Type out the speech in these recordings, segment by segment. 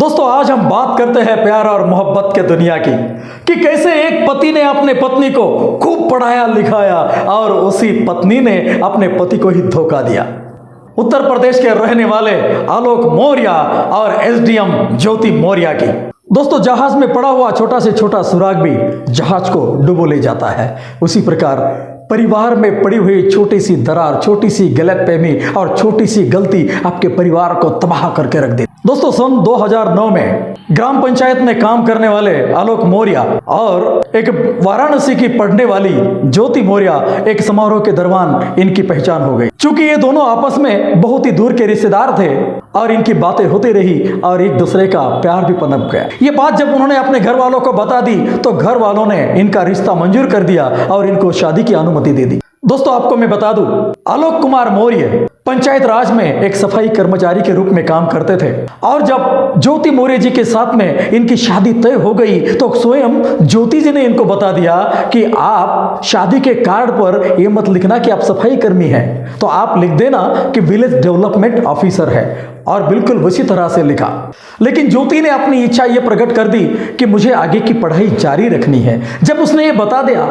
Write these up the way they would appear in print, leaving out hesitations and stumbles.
दोस्तों आज हम बात करते हैं प्यार और मोहब्बत के दुनिया की कि कैसे एक पति ने अपने पत्नी को खूब पढ़ाया लिखाया और उसी पत्नी ने अपने पति को ही धोखा दिया। उत्तर प्रदेश के रहने वाले आलोक मौर्य और एसडीएम ज्योति मौर्य की दोस्तों जहाज में पड़ा हुआ छोटा से छोटा सुराग भी जहाज को डुबो ले जाता है। उसी प्रकार परिवार में पड़ी हुई छोटी सी दरार, छोटी सी गलतफहमी और छोटी सी गलती आपके परिवार को तबाह करके रख देती। दोस्तों सन 2009 में ग्राम पंचायत में काम करने वाले आलोक मौर्य और एक वाराणसी की पढ़ने वाली ज्योति मौर्य एक समारोह के दौरान इनकी पहचान हो गई। चूंकि ये दोनों आपस में बहुत ही दूर के रिश्तेदार थे और इनकी बातें होती रही और एक दूसरे का प्यार भी पनप गया। ये बात जब उन्होंने अपने घर वालों को बता दी तो घर वालों ने इनका रिश्ता मंजूर कर दिया और इनको शादी की अनुमति दे दी। दोस्तों आपको मैं बता दूं, आलोक कुमार मौर्य पंचायत राज में एक सफाई कर्मचारी के रूप में काम करते थे और जब ज्योति मौर्य जी के साथ में इनकी शादी तय हो गई तो स्वयं ज्योति जी ने इनको बता दिया कि आप शादी के कार्ड पर यह मत लिखना कि आप सफाई कर्मी हैं, तो आप लिख देना कि विलेज डेवलपमेंट ऑफिसर है, और बिल्कुल उसी तरह से लिखा। लेकिन ज्योति ने अपनी इच्छा ये प्रकट कर दी कि मुझे आगे की पढ़ाई जारी रखनी है। जब उसने ये बता दिया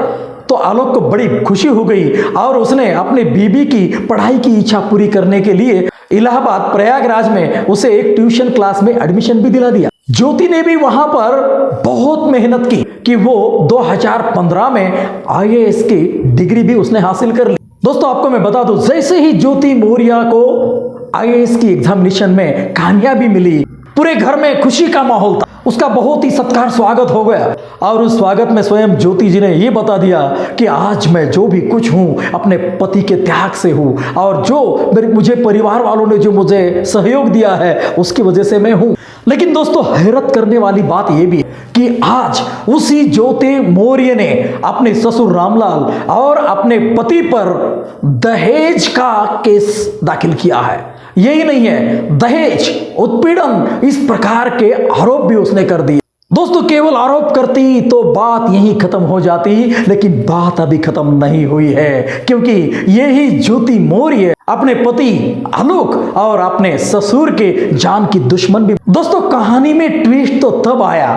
तो आलोक को बड़ी खुशी हो गई और उसने अपने बीबी की पढ़ाई की इच्छा पूरी करने के लिए इलाहाबाद प्रयागराज में उसे एक ट्यूशन क्लास में एडमिशन भी दिला दिया। ज्योति ने भी वहां पर बहुत मेहनत की कि वो 2015 में आईएएस की डिग्री भी उसने हासिल कर ली। दोस्तों आपको मैं बता दूं, जैसे ही ज्योति मौर्य को आईएएस की एग्जामिनेशन में कामयाबी मिली, पूरे घर में खुशी का माहौल था। उसका बहुत ही सत्कार स्वागत हो गया और उस स्वागत में स्वयं ज्योति जी ने यह बता दिया कि आज मैं जो भी कुछ हूं अपने पति के त्याग से हूं और जो मुझे परिवार वालों ने जो मुझे सहयोग दिया है उसकी वजह से मैं हूं। लेकिन दोस्तों हैरत करने वाली बात यह भी है कि आज उसी ज्योति मौर्य ने अपने ससुर रामलाल और अपने पति पर दहेज का केस दाखिल किया है। यही नहीं है, दहेज, उत्पीड़न, इस प्रकार के आरोप भी उसने कर दिए। दोस्तों केवल आरोप करती तो बात यहीं खत्म हो जाती, लेकिन बात अभी खत्म नहीं हुई है, क्योंकि यही ज्योति मौर्य अपने पति आलोक और अपने ससुर के जान की दुश्मन भी। दोस्तों कहानी में ट्विस्ट तो तब आया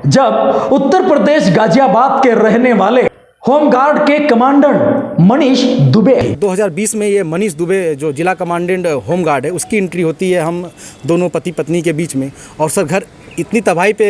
जब उत्तर प्रदेश गाजियाबाद के रहने वाले होमगार्ड के कमांडेंट मनीष दुबे 2020 में ये मनीष दुबे जो जिला कमांडेंट होमगार्ड है उसकी एंट्री होती है हम दोनों पति पत्नी के बीच में। और सर घर इतनी तबाही पे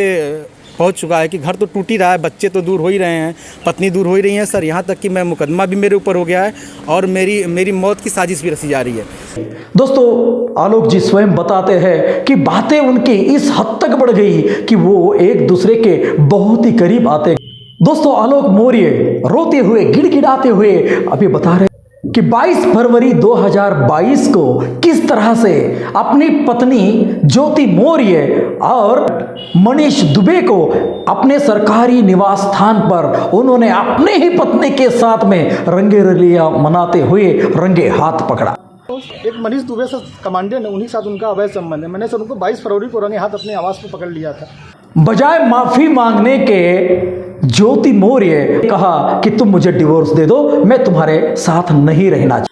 पहुंच चुका है कि घर तो टूट ही रहा है, बच्चे तो दूर हो ही रहे हैं, पत्नी दूर हो ही रही हैं सर, यहाँ तक कि मैं मुकदमा भी मेरे ऊपर हो गया है और मेरी मौत की साजिश भी रची जा रही है। दोस्तों आलोक जी स्वयं बताते हैं कि बातें उनकी इस हद तक बढ़ गई कि वो एक दूसरे के बहुत ही करीब आते। दोस्तों आलोक मौर्य रोते हुए गिड़गिड़ाते हुए अभी बता रहे कि 22 फरवरी 2022 को किस तरह से अपनी पत्नी ज्योति मौर्य और मनीष दुबे को अपने सरकारी निवास स्थान पर उन्होंने अपने ही पत्नी के साथ में रंगे रलिया मनाते हुए रंगे हाथ पकड़ा। एक मनीष दुबे से कमांडेंट है, उन्हीं के साथ उनका अवैध संबंध है। मैंने सर उनको 22 फरवरी को रंगे हाथ अपने आवास पर पकड़ लिया था। बजाय माफी मांगने के ज्योति मौर्य कहा कि तुम मुझे डिवोर्स दे दो, मैं तुम्हारे साथ नहीं रहना चाहती।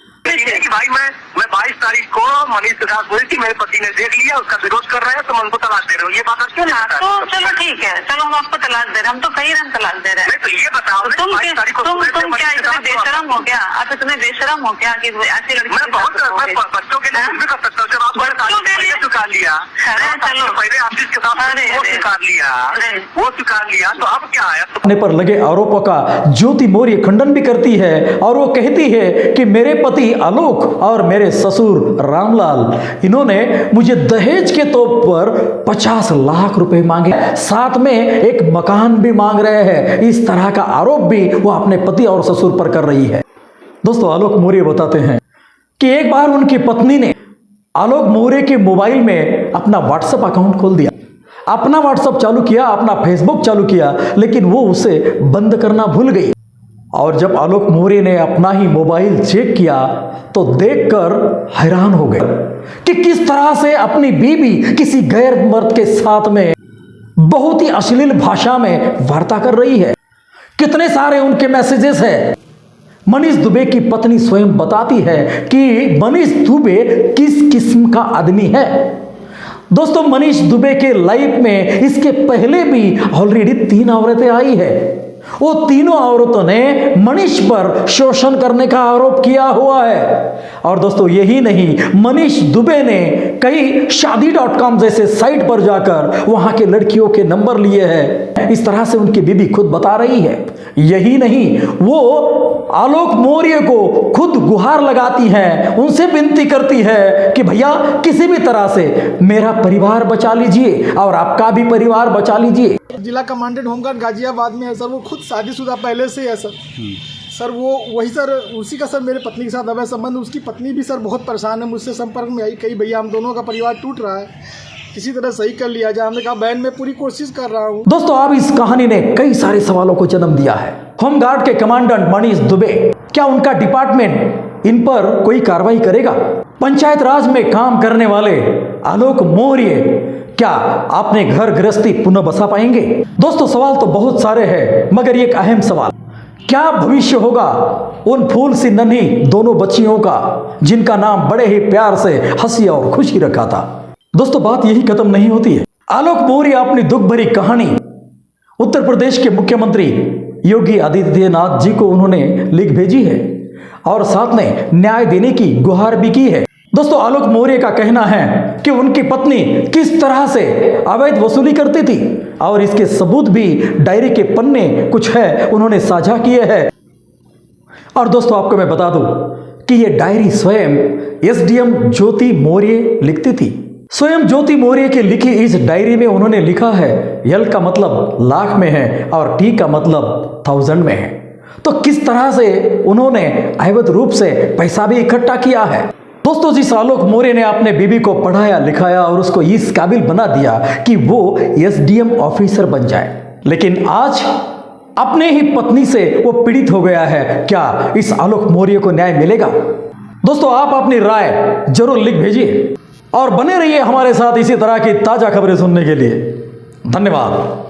भाई मैं 22 तारीख को मनीष के साथ बोली थी, मेरे पति ने देख लिया, उसका विरोध कर रहे हैं, तुम उनको तलाक दे रहे हो, ये बात क्यों नहीं? तो चलो ठीक है, चलो हम आपको तलाक दे रहे हैं, हम तो कई रंग तलाक दे रहे हैं। तो ये बताओ तुम क्या इतने बेशरम हो क्या? आप इतने बेशरम हो क्या कि ऐसी लड़की? मैं बहुत बच्चों के लिए भी कर सकता हूँ। जब आप स्वीकार लिया, पहले आप जिसके साथ वो स्वीकार लिया तो अब क्या है? अपने पर लगे आरोपों का ज्योति मौर्य खंडन भी करती है और वो कहती है कि मेरे पति आलोक और मेरे ससुर रामलाल इन्होंने मुझे दहेज के तौर पर 50 लाख रुपए मांगे, साथ में एक मकान भी मांग रहे हैं। इस तरह का आरोप भी वो अपने पति और ससुर पर कर रही है। दोस्तों आलोक मौर्य बताते हैं कि एक बार उनकी पत्नी ने आलोक मौर्य के मोबाइल में अपना व्हाट्सएप अकाउंट खोल दिया, अपना व्हाट्सएप चालू किया, अपना फेसबुक चालू किया, लेकिन वो उसे बंद करना भूल गई। और जब आलोक मौर्य ने अपना ही मोबाइल चेक किया तो देखकर हैरान हो गए कि किस तरह से अपनी बीवी किसी गैर मर्द के साथ में बहुत ही अश्लील भाषा में वार्ता कर रही है। कितने सारे उनके मैसेजेस हैं। मनीष दुबे की पत्नी स्वयं बताती है कि मनीष दुबे किस किस्म का आदमी है। दोस्तों मनीष दुबे के लाइफ में इसके पहले भी ऑलरेडी 3 औरतें आई है। वो तीनों औरतों ने मनीष पर शोषण करने का आरोप किया हुआ है। और दोस्तों यही नहीं, मनीष दुबे ने कई शादी.com जैसे साइट पर जाकर वहां के लड़कियों के नंबर लिए हैं। इस तरह से उनकी बीबी खुद बता रही है। यही नहीं, वो आलोक मौर्य को खुद गुहार लगाती है, उनसे विनती करती है कि भैया किसी भी तरह से मेरा परिवार बचा लीजिए और आपका भी परिवार बचा लीजिए। जिला कमांडेंट होमगार्ड गाजियाबाद में है सर। वो खुद शादीशुदा पहले से है सर। सर वो वही सर, उसी का सर मेरे पत्नी के साथ अवैध संबंध। उसकी पत्नी भी सर बहुत परेशान है, मुझसे संपर्क में आई, कही भैया हम दोनों का परिवार टूट रहा है, किसी तरह सही कर लिया जाए। हमने कहा बहन मैं पूरी कोशिश कर रहा हूँ। दोस्तों अब इस कहानी ने कई सारे सवालों को जन्म दिया है। होमगार्ड के कमांडेंट मनीष दुबे, क्या उनका डिपार्टमेंट इन पर कोई कार्रवाई करेगा? पंचायत राज में काम करने वाले आलोक मौर्य क्या अपने घर गृहस्थी पुनः बसा पाएंगे? दोस्तों सवाल तो बहुत सारे हैं, मगर एक अहम सवाल, क्या भविष्य होगा उन फूल सी नन्ही दोनों बच्चियों का जिनका नाम बड़े ही प्यार से हंसी और खुशी रखा था? दोस्तों बात यही खत्म नहीं होती है। आलोक मौर्य अपनी दुख भरी कहानी उत्तर प्रदेश के मुख्यमंत्री योगी आदित्यनाथ जी को उन्होंने लिख भेजी है और साथ में न्याय देने की गुहार भी की है। दोस्तों आलोक मौर्य का कहना है कि उनकी पत्नी किस तरह से अवैध वसूली करती थी और इसके सबूत भी डायरी के पन्ने कुछ है उन्होंने साझा किए हैं। और दोस्तों आपको मैं बता दूं कि ये डायरी स्वयं एसडीएम ज्योति मौर्य लिखती थी। स्वयं ज्योति मौर्य की लिखी इस डायरी में उन्होंने लिखा है, एल का मतलब लाख में है और टी का मतलब 1000 में है। तो किस तरह से उन्होंने अवैध रूप से पैसा भी इकट्ठा किया है। दोस्तों जिस आलोक मौर्य ने अपने बीबी को पढ़ाया लिखाया और उसको इस काबिल बना दिया कि वो एसडीएम ऑफिसर बन जाए, लेकिन आज अपने ही पत्नी से वो पीड़ित हो गया है, क्या इस आलोक मौर्य को न्याय मिलेगा? दोस्तों आप अपनी राय जरूर लिख भेजिए और बने रहिए हमारे साथ इसी तरह की ताजा खबरें सुनने के लिए। धन्यवाद।